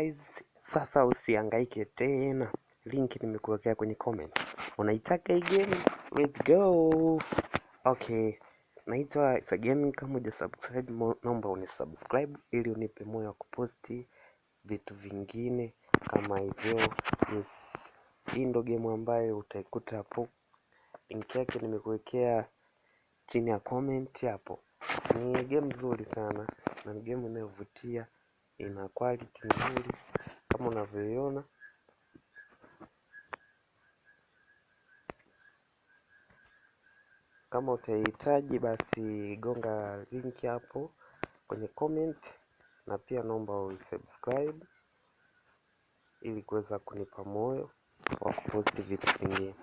guys, sasa usihangaike tena, link nimekuwekea kwenye comment. Unaitaka hii game? Let's go. Okay, naitwa It's a Gaming. Kama hujasubscribe, naomba unisubscribe ili unipe moyo wa kuposti vitu vingine kama hivyo. Yes, hii ndo game ambayo utaikuta hapo, link yake nimekuwekea chini ya comment hapo. Ni game nzuri sana na ni game inayovutia, ina quality nzuri kama unavyoiona. Kama utahitaji basi gonga link hapo kwenye comment, na pia naomba usubscribe ili kuweza kunipa moyo wa kuposti vitu vingine.